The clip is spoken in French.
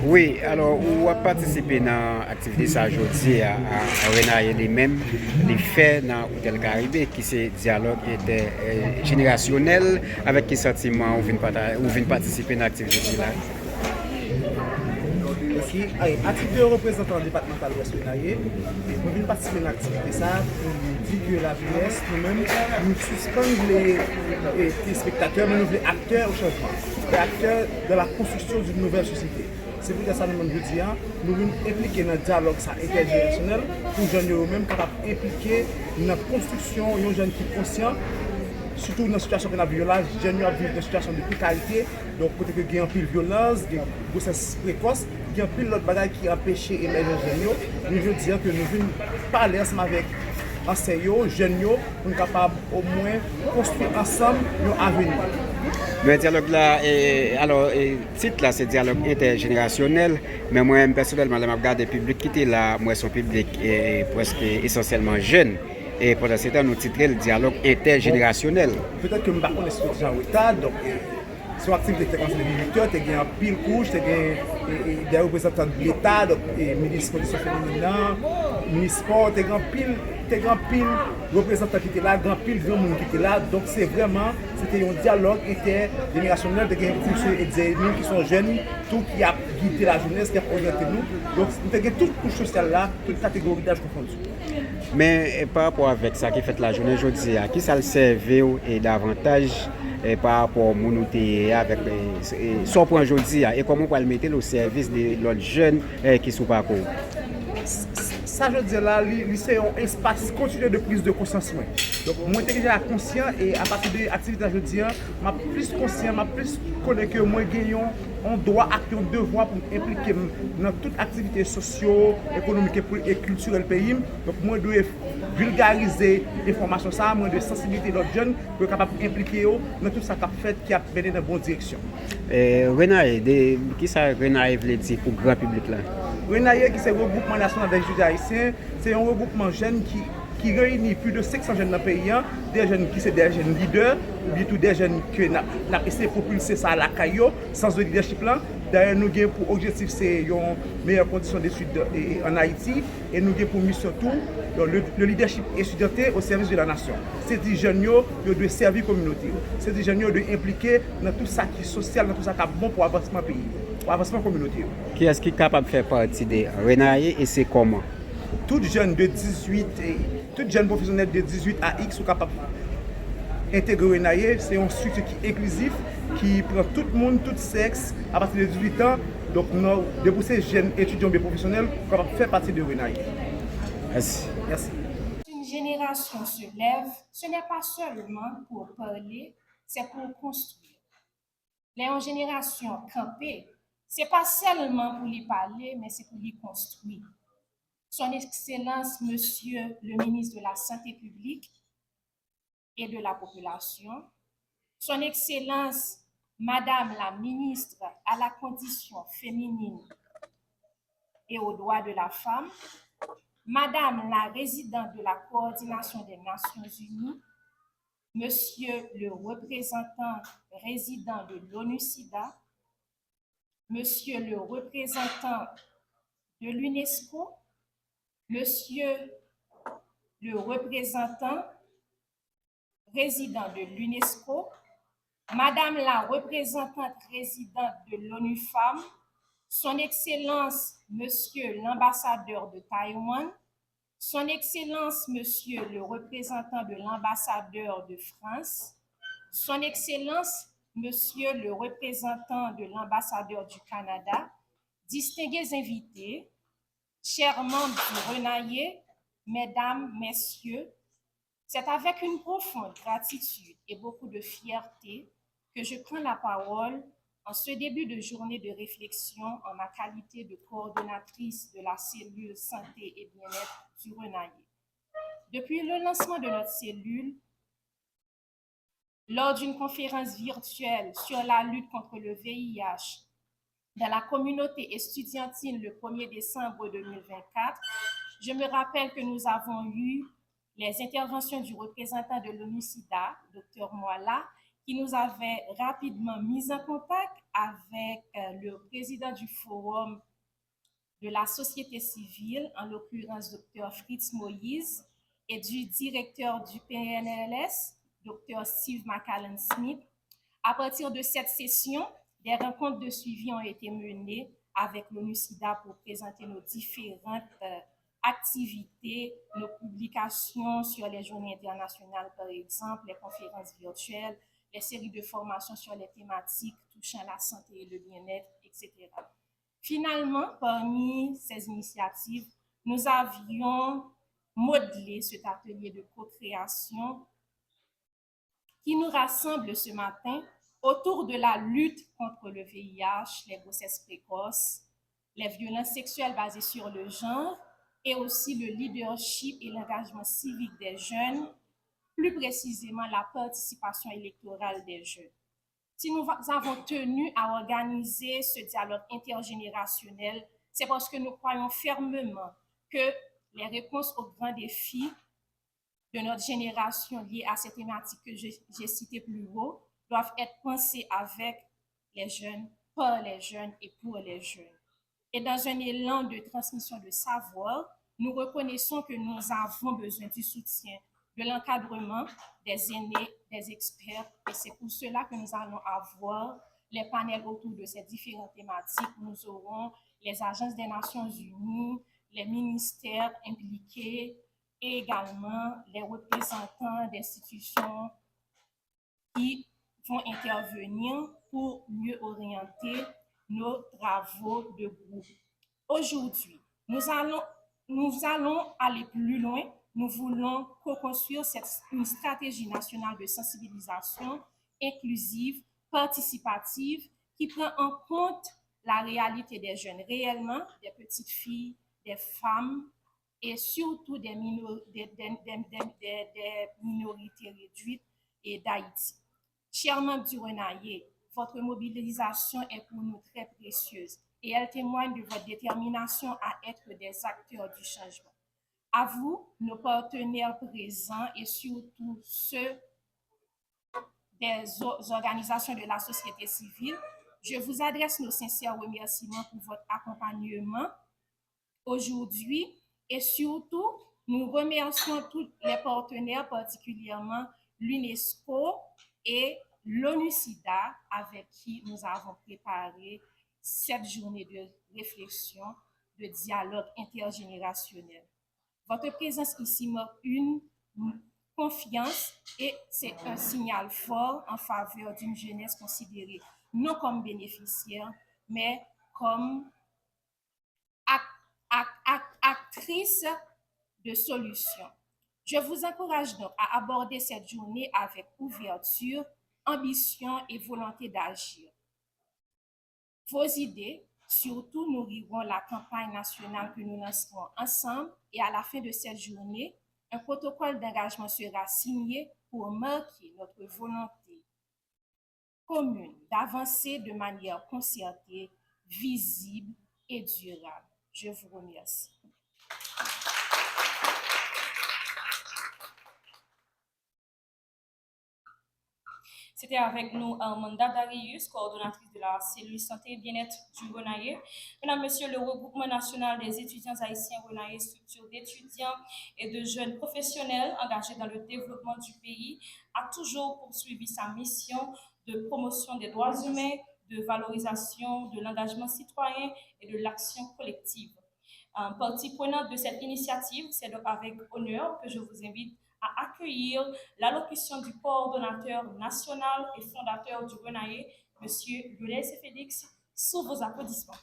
Oui, alors, on a participé dans l'activité ça aujourd'hui à Renaye lui-même, les faits dans l'Hôtel Caribé, qui c'est dialogue générationnel, avec quel sentiment on vient participer dans l'activité là. Merci. Allez, à titre de représentant départemental Ouest Renaillé, nous venons participer à l'activité ça pour nous dire que la VS, nous-mêmes, nous suspendons les téléspectateurs, mais nous les acteurs au changement, les acteurs de la construction d'une nouvelle société. C'est pour ça que nous je dis, nous venons impliquer dans le dialogue ça, intergénérationnel pour les jeunes eux-mêmes capables d'impliquer dans la construction, les jeunes qui sont conscients surtout dans une situation qu'on a violence, les jeunes vivent dans une situation de précarité, donc côté que il y a un pile violence, il y a une grossesse précoce, il y a un pile d'autres bagages qui empêchent l'émergence de jeunes. Nous veux dire que nous venons parler ensemble avec enseignants, jeunes, pour être capables au moins construire ensemble un avenir. Le dialogue là, alors, titre là, c'est dialogue intergénérationnel, mais moi, personnellement, je regarde le public qui était là, moi, son public est presque essentiellement jeune. Et pendant ce temps, nous titrons le dialogue intergénérationnel. Peut-être que je ne sais pas si c'est déjà en retard, donc son activité qui commencé depuis 8 heures, tu as un pile couche, tu as des représentants de l'État, donc ministre conditions féminines, ministre sport, tu as grand pile représentants qui étaient là, grand pile grand monde qui étaient là, donc c'est vraiment, c'était un dialogue intergénérationnel de des qui sont jeunes, tout qui a guidé la jeunesse, qui a orienté nous, donc nous avons toute couche sociale là, toute catégorie d'âge confondue. Mais par rapport avec ça qui fait la journée aujourd'hui, qui ça le servait et davantage par rapport au monouté avec son point aujourd'hui et comment on peut le mettre au service de l'autre jeunes qui sont parcours. Ça, je veux dire là, c'est un espace continu de prise de conscience. Donc, moi, je suis déjà conscient et à partir de l'activité, je veux dire, je suis plus conscient, je suis plus connaît que moi, on doit acter un devoir pour m'impliquer dans toute activité socio-économique et culturelle du pays. Donc, moi, je dois vulgariser l'information, moi, de sensibiliser d'autres jeunes pour être capable d'impliquer dans tout ça qui a mené dans la bonne direction. Renaye, qui ça Renaye veut dire pour le grand public là? Renaye, qui c'est le regroupement national des étudiants haïtiens, c'est un regroupement jeune qui réunit plus de 500 jeunes dans le pays, des jeunes qui sont des jeunes leaders, ou bien des jeunes qui ont essayé de propulser ça à la caillou, sans le leadership là. D'ailleurs, nous avons pour objectif c'est une meilleure condition d'études en Haïti et nous avons pour mission tout le leadership étudiantin au service de la nation. C'est des jeunes qui doivent servir la communauté. C'est des jeunes qui doivent impliquer dans tout ça qui est social, dans tout ça qui est bon pour l'avancement du pays, pour l'avancement communautaire. Qui est-ce qui est capable de faire partie de Renaye et c'est comment? Tout jeune de 18 tout jeune professionnel de 18 à X sont capables d'intégrer Renaye. C'est une structure qui est inclusive, qui prend tout le monde, tout sexe, à partir de 18 ans. Donc, nous, de ces jeunes étudiants et professionnels, capables de faire partie de Renaye. Merci. Merci. Une génération se lève, ce n'est pas seulement pour parler, c'est pour construire. Les générations campées, ce n'est pas seulement pour les parler, mais c'est pour les construire. Son Excellence, Monsieur le ministre de la Santé publique et de la Population, Son Excellence, Madame la ministre à la condition féminine et aux droits de la femme, Madame la résidente de la coordination des Nations Unies, Monsieur le représentant résident de l'ONU-SIDA, Monsieur le représentant de l'UNESCO, Monsieur le représentant résident de l'UNESCO, Madame la représentante résidente de l'ONU Femmes, Son Excellence Monsieur l'ambassadeur de Taïwan, Son Excellence Monsieur le représentant de l'ambassadeur de France, Son Excellence Monsieur le représentant de l'ambassadeur du Canada, distingués invités, chers membres du Renaye, Mesdames, Messieurs, c'est avec une profonde gratitude et beaucoup de fierté que je prends la parole en ce début de journée de réflexion en ma qualité de coordonnatrice de la cellule santé et bien-être du Renaye. Depuis le lancement de notre cellule, lors d'une conférence virtuelle sur la lutte contre le VIH dans la communauté estudiantine le 1er décembre 2024, je me rappelle que nous avons eu les interventions du représentant de l'ONU-SIDA, Dr Moala, qui nous avait rapidement mis en contact avec le président du forum de la société civile, en l'occurrence Dr. Fritz Moïse, et du directeur du PNLS, Dr. Steve McAllen-Smith. À partir de cette session, des rencontres de suivi ont été menées avec l'ONU-SIDA pour présenter nos différentes activités, nos publications sur les journées internationales, par exemple, les conférences virtuelles, les séries de formations sur les thématiques touchant la santé et le bien-être, etc. Finalement, parmi ces initiatives, nous avions modelé cet atelier de co-création qui nous rassemble ce matin autour de la lutte contre le VIH, les grossesses précoces, les violences sexuelles basées sur le genre et aussi le leadership et l'engagement civique des jeunes, plus précisément la participation électorale des jeunes. Si nous avons tenu à organiser ce dialogue intergénérationnel, c'est parce que nous croyons fermement que les réponses aux grands défis de notre génération liées à ces thématiques que j'ai citées plus haut doivent être pensées avec les jeunes, par les jeunes et pour les jeunes. Et dans un élan de transmission de savoir, nous reconnaissons que nous avons besoin du soutien, de l'encadrement des aînés, des experts, et c'est pour cela que nous allons avoir les panels autour de ces différentes thématiques. Nous aurons les agences des Nations Unies, les ministères impliqués et également les représentants d'institutions qui vont intervenir pour mieux orienter nos travaux de groupe. Aujourd'hui, nous allons aller plus loin. Nous voulons co-construire une stratégie nationale de sensibilisation inclusive, participative, qui prend en compte la réalité des jeunes réellement, des petites filles, des femmes et surtout des minorités réduites et d'Haïti. Chers membres du RENAIE, votre mobilisation est pour nous très précieuse et elle témoigne de votre détermination à être des acteurs du changement. À vous, nos partenaires présents et surtout ceux des organisations de la société civile, je vous adresse nos sincères remerciements pour votre accompagnement aujourd'hui et surtout, nous remercions tous les partenaires, particulièrement l'UNESCO et l'ONU-SIDA avec qui nous avons préparé cette journée de réflexion, de dialogue intergénérationnel. Votre présence ici marque une confiance et c'est un signal fort en faveur d'une jeunesse considérée non comme bénéficiaire, mais comme actrice de solutions. Je vous encourage donc à aborder cette journée avec ouverture, ambition et volonté d'agir. Vos idées, surtout, nourriront la campagne nationale que nous lancerons ensemble et à la fin de cette journée, un protocole d'engagement sera signé pour marquer notre volonté commune d'avancer de manière concertée, visible et durable. Je vous remercie. C'était avec nous Amanda Darius, coordonnatrice de la cellule santé et bien-être du RENAIE. Mesdames, Messieurs, le regroupement national des étudiants haïtiens RENAIE, structure d'étudiants et de jeunes professionnels engagés dans le développement du pays, a toujours poursuivi sa mission de promotion des droits humains, de valorisation de l'engagement citoyen et de l'action collective. Partie prenante de cette initiative, c'est donc avec honneur que je vous invite à accueillir l'allocution du coordonnateur national et fondateur du RENAIE, M. Lionel C. Félix, sous vos applaudissements.